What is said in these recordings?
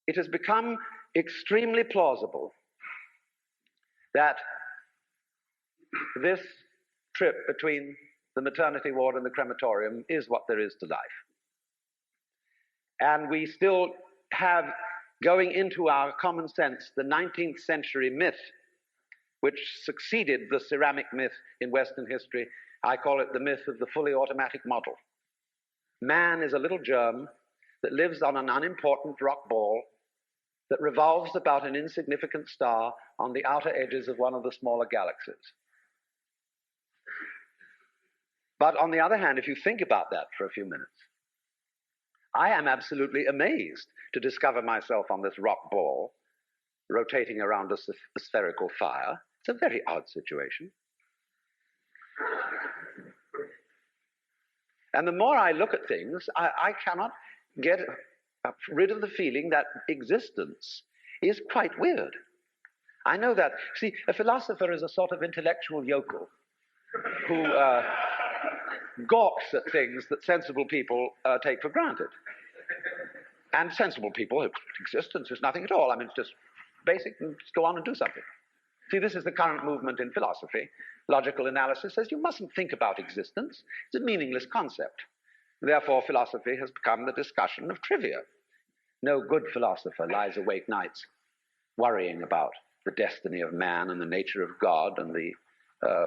it has become extremely plausible that this trip between the maternity ward and the crematorium is what there is to life. And we still have, going into our common sense, the 19th century myth, which succeeded the ceramic myth in Western history. I call it the myth of the fully automatic model. Man is a little germ that lives on an unimportant rock ball that revolves about an insignificant star on the outer edges of one of the smaller galaxies. But on the other hand, if you think about that for a few minutes, I am absolutely amazed to discover myself on this rock ball rotating around a spherical fire. It's a very odd situation. And the more I look at things, I cannot get rid of the feeling that existence is quite weird. I know that. See, a philosopher is a sort of intellectual yokel who gawks at things that sensible people take for granted. And sensible people, existence is nothing at all. I mean, it's just basic, and just go on and do something. See, this is the current movement in philosophy. Logical analysis says you mustn't think about existence. It's a meaningless concept. Therefore, philosophy has become the discussion of trivia. No good philosopher lies awake nights worrying about the destiny of man and the nature of God and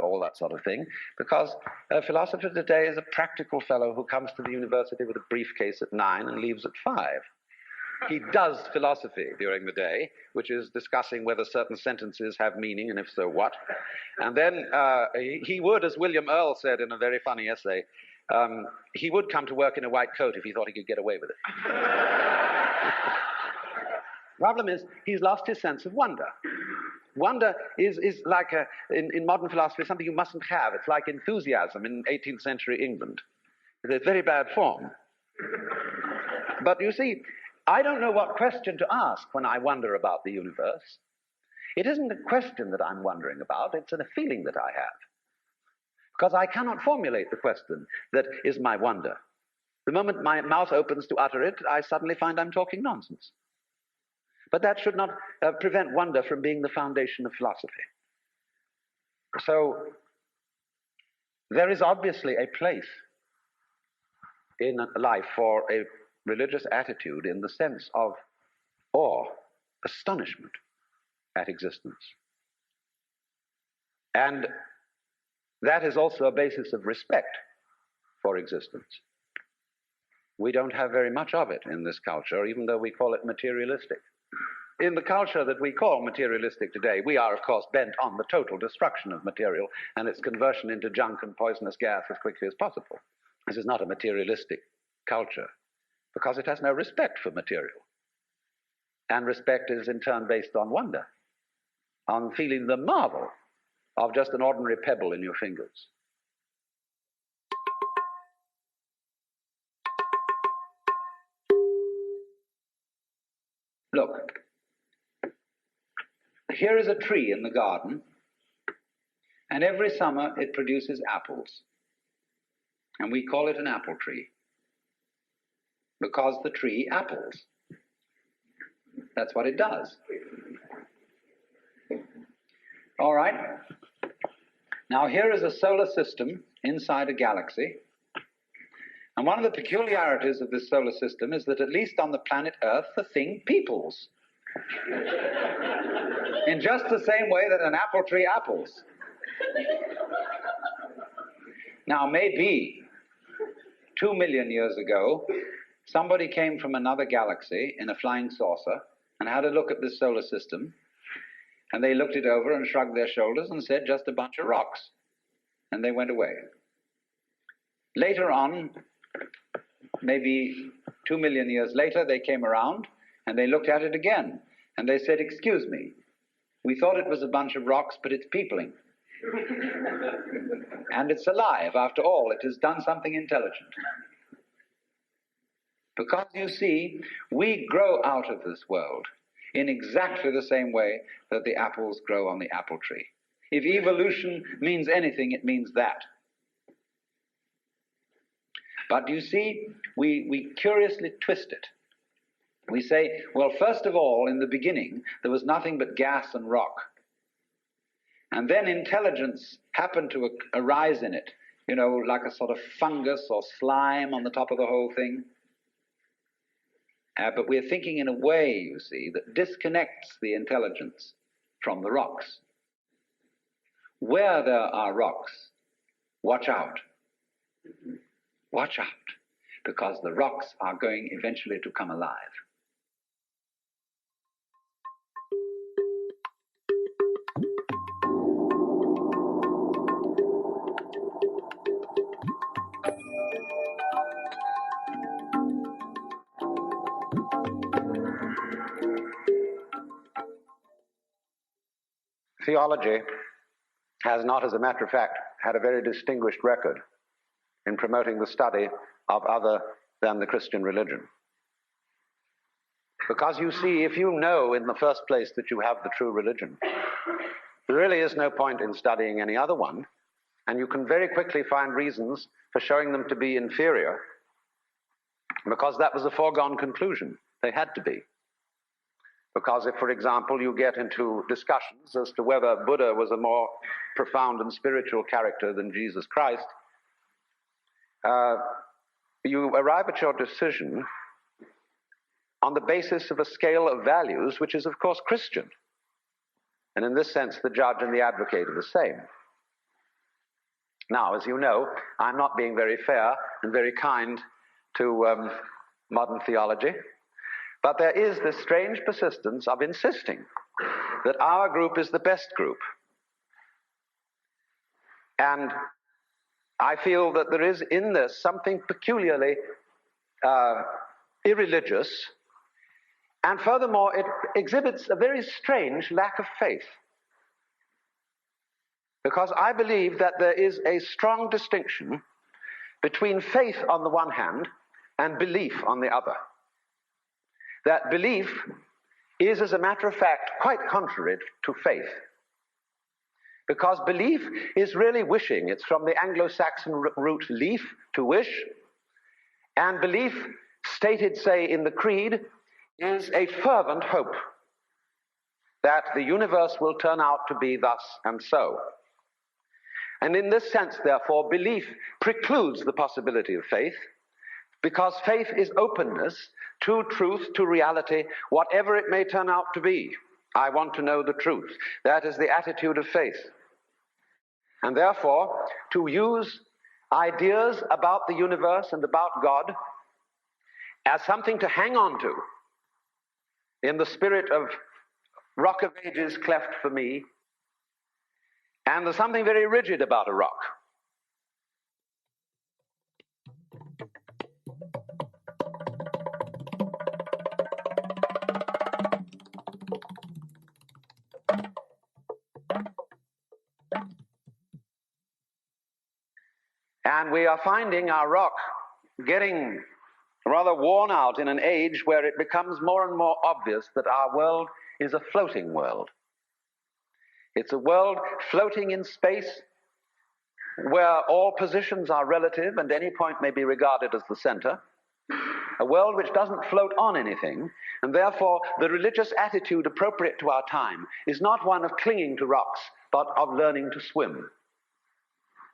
all that sort of thing, because a philosopher today is a practical fellow who comes to the university with a briefcase at 9 and leaves at 5. He does philosophy during the day, which is discussing whether certain sentences have meaning, and if so, what. And then he would, as William Earle said in a very funny essay, he would come to work in a white coat if he thought he could get away with it. Problem is, he's lost his sense of wonder. Wonder is like, in modern philosophy, something you mustn't have. It's like enthusiasm in 18th century England. It's a very bad form. But you see, I don't know what question to ask when I wonder about the universe. It isn't a question that I'm wondering about, it's a feeling that I have. Because I cannot formulate the question that is my wonder. The moment my mouth opens to utter it, I suddenly find I'm talking nonsense. But that should not prevent wonder from being the foundation of philosophy. So, there is obviously a place in life for a religious attitude in the sense of awe, astonishment at existence. And that is also a basis of respect for existence. We don't have very much of it in this culture, even though we call it materialistic. In the culture that we call materialistic today, we are, of course, bent on the total destruction of material and its conversion into junk and poisonous gas as quickly as possible. This is not a materialistic culture, because it has no respect for material. And respect is in turn based on wonder, on feeling the marvel of just an ordinary pebble in your fingers. Look, here is a tree in the garden, and every summer it produces apples. And we call it an apple tree, because the tree apples. That's what it does. All right. Now here is a solar system inside a galaxy. And one of the peculiarities of this solar system is that at least on the planet Earth, the thing peoples. In just the same way that an apple tree apples. Now maybe 2 million years ago, somebody came from another galaxy in a flying saucer and had a look at this solar system, and they looked it over and shrugged their shoulders and said, just a bunch of rocks. And they went away. Later on, maybe 2 million years later, they came around and they looked at it again. And they said, excuse me, we thought it was a bunch of rocks, but it's peopling. And it's alive. After all, it has done something intelligent. Because, you see, we grow out of this world in exactly the same way that the apples grow on the apple tree. If evolution means anything, it means that. But you see, we curiously twist it. We say, well, first of all, in the beginning, there was nothing but gas and rock. And then intelligence happened to arise in it, like a sort of fungus or slime on the top of the whole thing. But we're thinking in a way, you see, that disconnects the intelligence from the rocks. Where there are rocks, watch out. Watch out, because the rocks are going eventually to come alive. Theology has not, as a matter of fact, had a very distinguished record in promoting the study of other than the Christian religion. Because you see, if you know in the first place that you have the true religion, there really is no point in studying any other one, and you can very quickly find reasons for showing them to be inferior, because that was a foregone conclusion. They had to be. Because if, for example, you get into discussions as to whether Buddha was a more profound and spiritual character than Jesus Christ, you arrive at your decision on the basis of a scale of values which is, of course, Christian. And in this sense, the judge and the advocate are the same. Now, as you know, I'm not being very fair and very kind to modern theology. But there is this strange persistence of insisting that our group is the best group. And I feel that there is in this something peculiarly irreligious, and furthermore, it exhibits a very strange lack of faith. Because I believe that there is a strong distinction between faith on the one hand and belief on the other. That belief is, as a matter of fact, quite contrary to faith. Because belief is really wishing. It's from the Anglo-Saxon root leaf, to wish. And belief, stated, say, in the Creed, is a fervent hope that the universe will turn out to be thus and so. And in this sense, therefore, belief precludes the possibility of faith, because faith is openness to truth, to reality, whatever it may turn out to be. I want to know the truth. That is the attitude of faith. And therefore, to use ideas about the universe and about God as something to hang on to, in the spirit of Rock of Ages cleft for me, and there's something very rigid about a rock. And we are finding our rock getting rather worn out in an age where it becomes more and more obvious that our world is a floating world. It's a world floating in space where all positions are relative and any point may be regarded as the center. A world which doesn't float on anything, and therefore the religious attitude appropriate to our time is not one of clinging to rocks, but of learning to swim.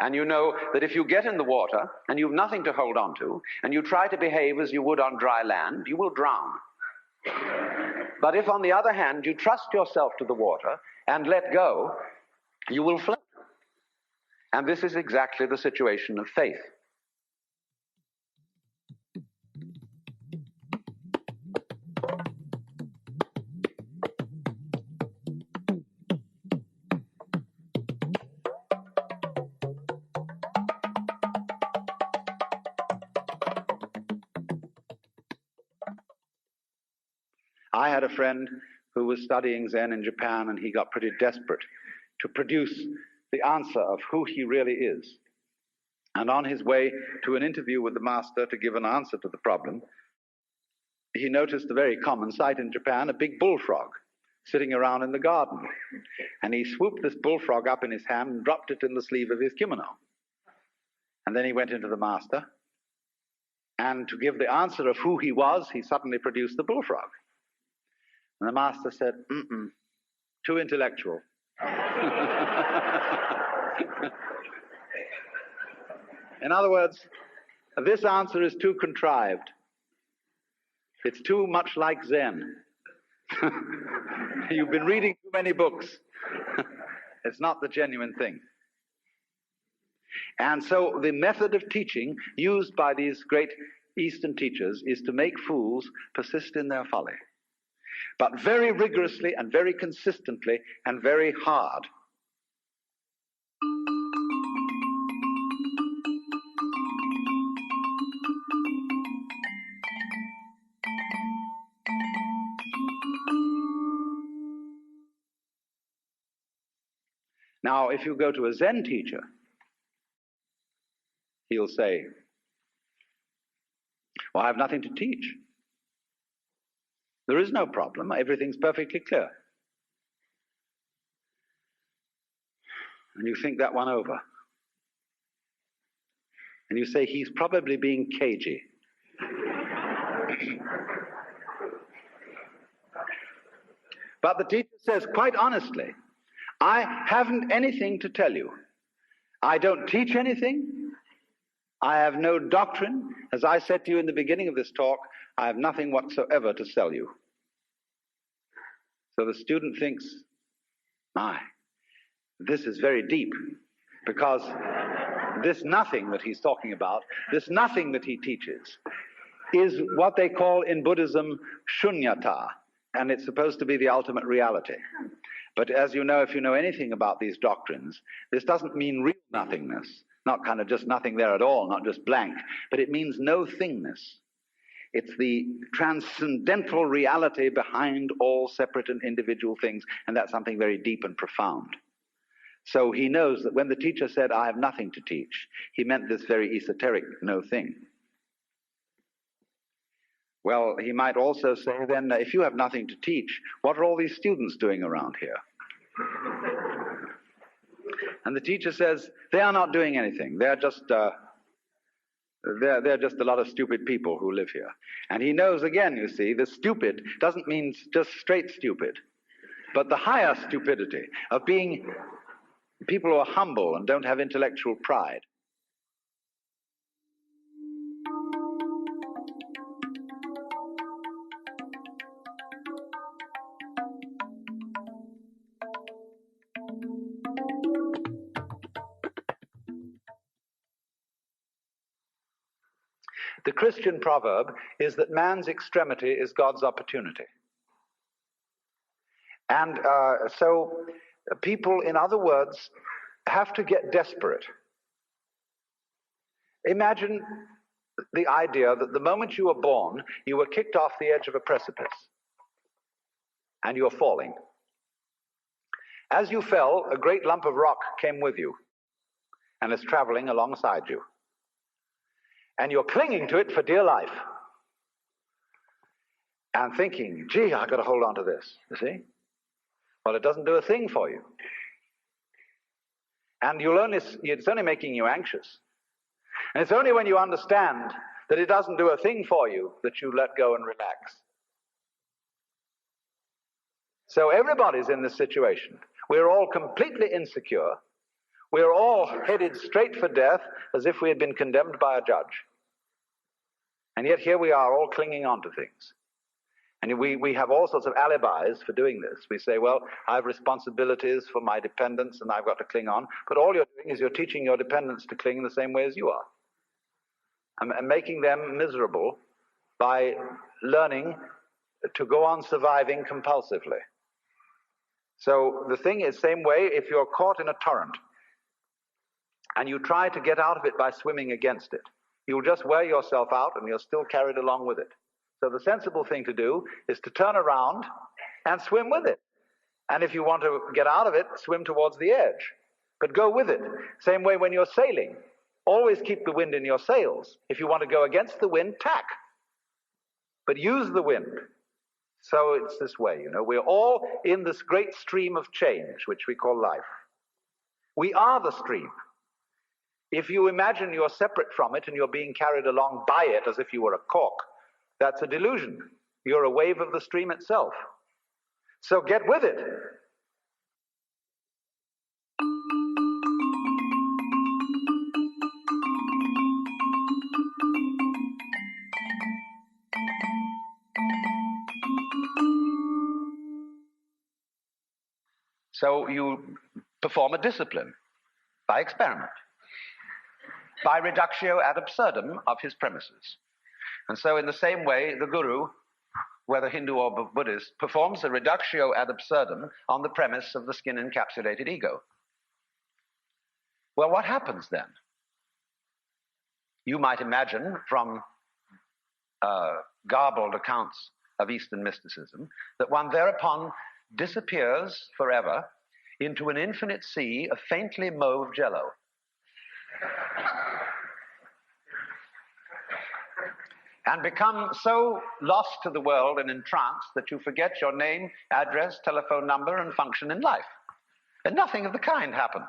And you know that if you get in the water and you've nothing to hold on to, and you try to behave as you would on dry land, you will drown. But if, on the other hand, you trust yourself to the water and let go, you will float. And this is exactly the situation of faith. I had a friend who was studying Zen in Japan, and he got pretty desperate to produce the answer of who he really is. And on his way to an interview with the master to give an answer to the problem, he noticed a very common sight in Japan, a big bullfrog sitting around in the garden. And he swooped this bullfrog up in his hand and dropped it in the sleeve of his kimono. And then he went into the master And to give the answer of who he was, he suddenly produced the bullfrog. And the master said, too intellectual. In other words, this answer is too contrived. It's too much like Zen. You've been reading too many books. It's not the genuine thing. And so the method of teaching used by these great Eastern teachers is to make fools persist in their folly, but very rigorously and very consistently and very hard. Now, if you go to a Zen teacher, he'll say, well, I have nothing to teach. There is no problem. Everything's perfectly clear. And you think that one over. And you say, he's probably being cagey. But the teacher says, quite honestly, I haven't anything to tell you. I don't teach anything. I have no doctrine. As I said to you in the beginning of this talk, I have nothing whatsoever to sell you. So the student thinks, my, this is very deep, because this nothing that he's talking about, this nothing that he teaches, is what they call in Buddhism shunyata, and it's supposed to be the ultimate reality. But as you know, if you know anything about these doctrines, this doesn't mean real nothingness, not kind of just nothing there at all, not just blank, but it means no thingness. It's the transcendental reality behind all separate and individual things, and that's something very deep and profound. So he knows that when the teacher said, I have nothing to teach, he meant this very esoteric no thing. Well, he might also say then, if you have nothing to teach, what are all these students doing around here? And the teacher says, they are not doing anything. They're just they're just a lot of stupid people who live here. And he knows, again, you see, the stupid doesn't mean just straight stupid, but the higher stupidity of being people who are humble and don't have intellectual pride. The Christian proverb is that man's extremity is God's opportunity. And so people, in other words, have to get desperate. Imagine the idea that the moment you were born, you were kicked off the edge of a precipice, and you're falling. As you fell, a great lump of rock came with you, and is traveling alongside you. And you're clinging to it for dear life. And thinking, gee, I've got to hold on to this, you see? Well, it doesn't do a thing for you. And it's only making you anxious. And it's only when you understand that it doesn't do a thing for you that you let go and relax. So everybody's in this situation. We're all completely insecure. We're all headed straight for death as if we had been condemned by a judge. And yet here we are all clinging on to things. And we have all sorts of alibis for doing this. We say, well, I have responsibilities for my dependents and I've got to cling on. But all you're doing is you're teaching your dependents to cling in the same way as you are. And making them miserable by learning to go on surviving compulsively. So the thing is, same way, if you're caught in a torrent, and you try to get out of it by swimming against it, you'll just wear yourself out and you're still carried along with it. So the sensible thing to do is to turn around and swim with it. And if you want to get out of it, swim towards the edge. But go with it. Same way when you're sailing. Always keep the wind in your sails. If you want to go against the wind, tack. But use the wind. So it's this way, you know. We're all in this great stream of change, which we call life. We are the stream. If you imagine you're separate from it and you're being carried along by it as if you were a cork, that's a delusion. You're a wave of the stream itself. So get with it. So you perform a discipline by experiment, by reductio ad absurdum of his premises. And so in the same way, the guru, whether Hindu or Buddhist, performs a reductio ad absurdum on the premise of the skin-encapsulated ego. Well, what happens then? You might imagine from garbled accounts of Eastern mysticism that one thereupon disappears forever into an infinite sea of faintly mauve jello. And become so lost to the world and entranced that you forget your name, address, telephone number, and function in life. And nothing of the kind happens.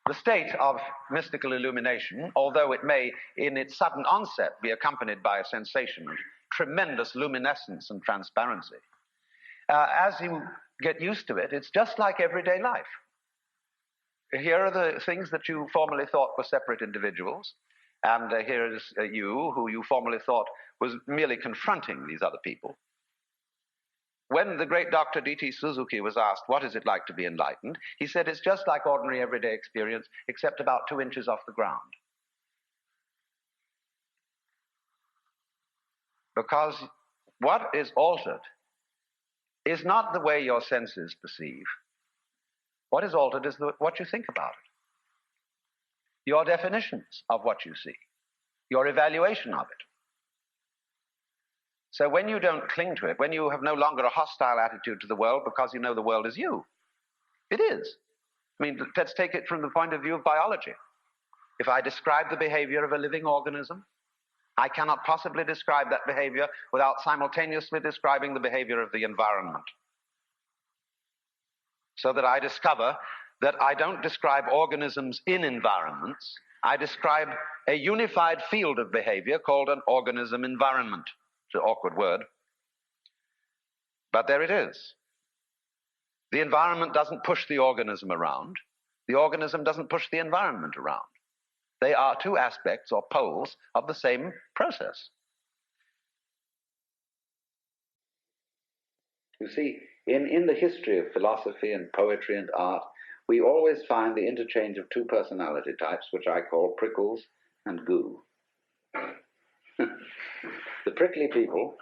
The state of mystical illumination, although it may in its sudden onset be accompanied by a sensation of tremendous luminescence and transparency, as you get used to it, it's just like everyday life. Here are the things that you formerly thought were separate individuals, and here is you, who you formerly thought was merely confronting these other people. When the great Dr. D.T. Suzuki was asked, what is it like to be enlightened? He said, it's just like ordinary everyday experience, except about 2 inches off the ground. Because what is altered is not the way your senses perceive. What is altered is what you think about it. Your definitions of what you see, your evaluation of it. So when you don't cling to it, when you have no longer a hostile attitude to the world because you know the world is you, it is. I mean, let's take it from the point of view of biology. If I describe the behavior of a living organism, I cannot possibly describe that behavior without simultaneously describing the behavior of the environment. So that I discover that I don't describe organisms in environments, I describe a unified field of behavior called an organism environment. It's an awkward word, but there it is. The environment doesn't push the organism around. The organism doesn't push the environment around. They are two aspects or poles of the same process. You see, in the history of philosophy and poetry and art, we always find the interchange of two personality types, which I call prickles and goo. The prickly people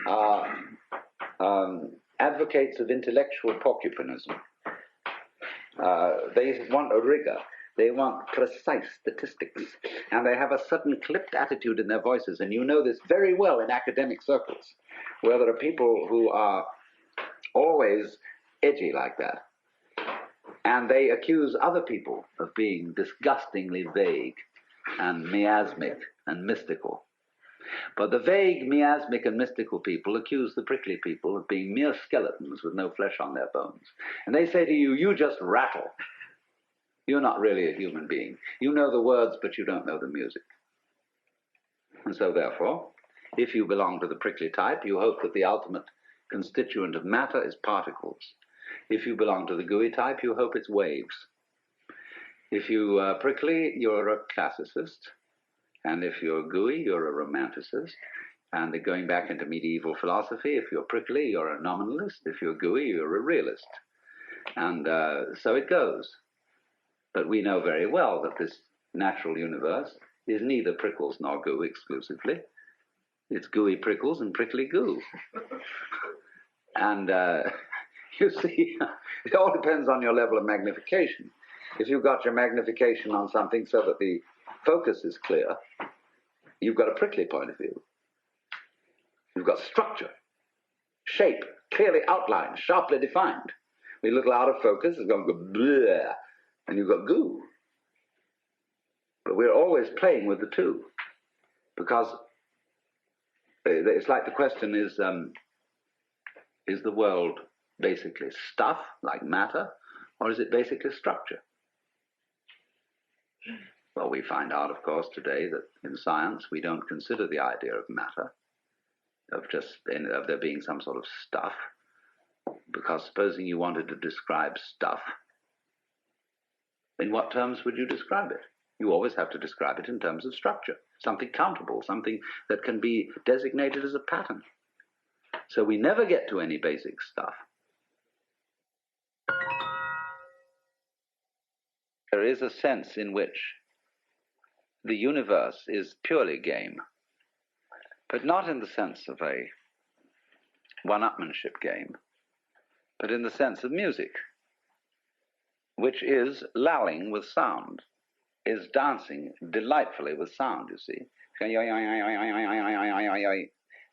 are advocates of intellectual porcupinism. They want a rigor. They want precise statistics. And they have a certain clipped attitude in their voices. And you know this very well in academic circles, where there are people who are always edgy like that. And they accuse other people of being disgustingly vague and miasmic and mystical. But the vague, miasmic, and mystical people accuse the prickly people of being mere skeletons with no flesh on their bones. And they say to you, you just rattle. You're not really a human being. You know the words, but you don't know the music. And so therefore, if you belong to the prickly type, you hope that the ultimate constituent of matter is particles. If you belong to the gooey type, you hope it's waves. If you are prickly, you're a classicist. And if you're gooey, you're a romanticist. And going back into medieval philosophy, if you're prickly, you're a nominalist. If you're gooey, you're a realist. And so it goes. But we know very well that this natural universe is neither prickles nor goo exclusively. It's gooey prickles and prickly goo. And you see, it all depends on your level of magnification. If you've got your magnification on something so that the focus is clear, you've got a prickly point of view. You've got structure, shape, clearly outlined, sharply defined. When you look out of focus, it's going to go bleh, and you've got goo. But we're always playing with the two, because it's like the question is the world basically stuff, like matter, or is it basically structure? Well, we find out, of course, today that in science we don't consider the idea of matter, of there being some sort of stuff, because supposing you wanted to describe stuff, in what terms would you describe it? You always have to describe it in terms of structure, something countable, something that can be designated as a pattern. So we never get to any basic stuff. There is a sense in which the universe is purely game, but not in the sense of a one-upmanship game, but in the sense of music, which is lalling with sound, is dancing delightfully with sound, you see.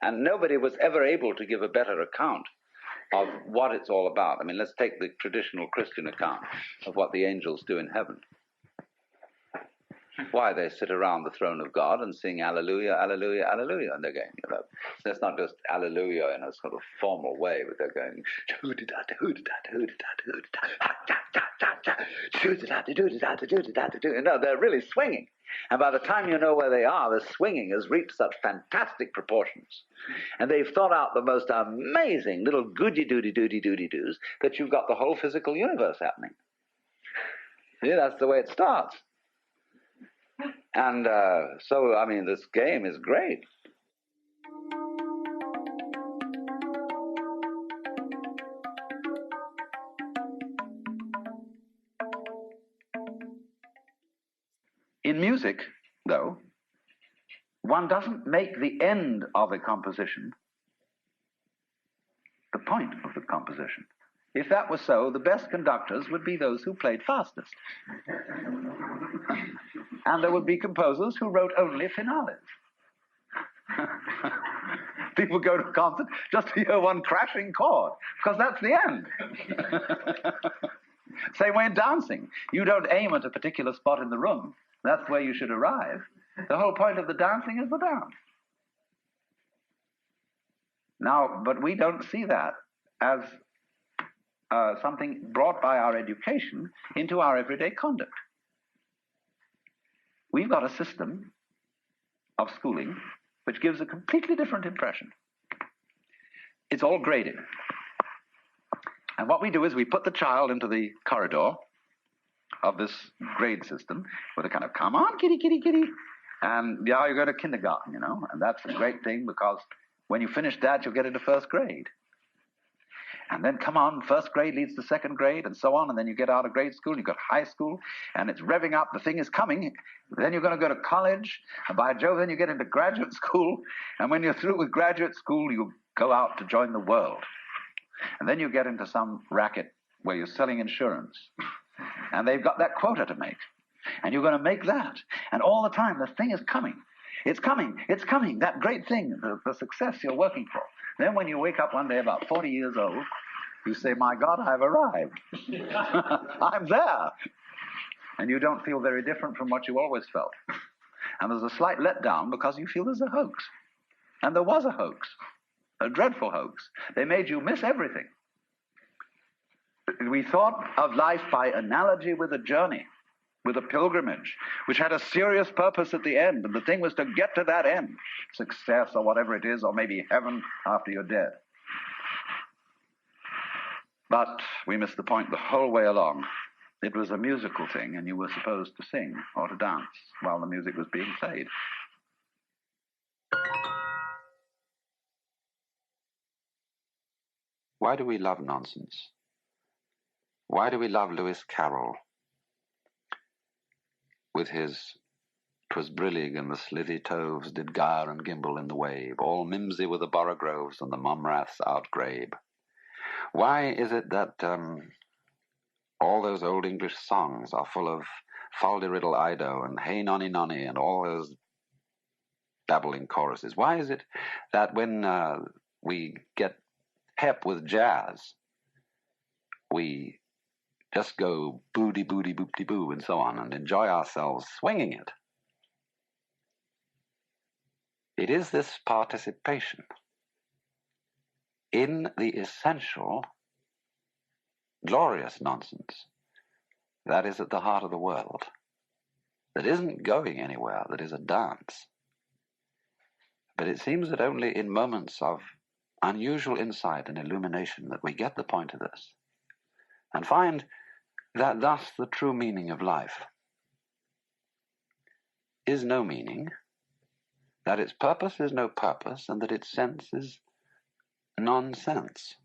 And nobody was ever able to give a better account of what it's all about. I mean, let's take the traditional Christian account of what the angels do in heaven. Why, they sit around the throne of God and sing Alleluia, Alleluia, Alleluia, and they're going, so it's not just Alleluia in a sort of formal way, but they're going, no, they're really swinging. And by the time you know where they are, the swinging has reached such fantastic proportions. And they've thought out the most amazing little goody-doody-doody-doody-doos that you've got the whole physical universe happening. Yeah, that's the way it starts. And so, I mean, this game is great. In music, though, one doesn't make the end of a composition the point of the composition. If that was so, the best conductors would be those who played fastest. And there would be composers who wrote only finales. People go to a concert just to hear one crashing chord, because that's the end. Same way in dancing. You don't aim at a particular spot in the room. That's where you should arrive. The whole point of the dancing is the dance. Now, but we don't see that as something brought by our education into our everyday conduct. We've got a system of schooling which gives a completely different impression. It's all graded. And what we do is we put the child into the corridor of this grade system with a kind of, come on, kitty, kitty, kitty. And yeah, you go to kindergarten, you know, and that's a great thing because when you finish that, you'll get into first grade. And then, come on, first grade leads to second grade, and so on, and then you get out of grade school, and you've got high school, and it's revving up, the thing is coming. Then you're going to go to college, and by Jove, then you get into graduate school, and when you're through with graduate school, you go out to join the world. And then you get into some racket where you're selling insurance, and they've got that quota to make, and you're going to make that, and all the time, the thing is coming. It's coming, it's coming, that great thing, the success you're working for. Then when you wake up one day about 40 years old, you say, my God, I've arrived. I'm there. And you don't feel very different from what you always felt. And there's a slight letdown because you feel there's a hoax. And there was a hoax, a dreadful hoax. They made you miss everything. We thought of life by analogy with a journey, with a pilgrimage, which had a serious purpose at the end, and the thing was to get to that end, success or whatever it is, or maybe heaven after you're dead. But we missed the point the whole way along. It was a musical thing, and you were supposed to sing or to dance while the music was being played. Why do we love nonsense? Why do we love Lewis Carroll with his "'Twas brillig and the slithy toves did gyre and gimble in the wave, all mimsy were the borogroves and the mumraths outgrabe"? Why is it that all those old English songs are full of "Fal-de-riddle Ido" and "Hey nonny nonny" and all those babbling choruses? Why is it that when we get hep with jazz, we just go booty booty boopty boo and so on and enjoy ourselves swinging it? It is this participation in the essential, glorious nonsense that is at the heart of the world. that isn't going anywhere, that is a dance. But it seems that only in moments of unusual insight and illumination that we get the point of this, and find that thus the true meaning of life is no meaning, that its purpose is no purpose, and that its sense is nonsense.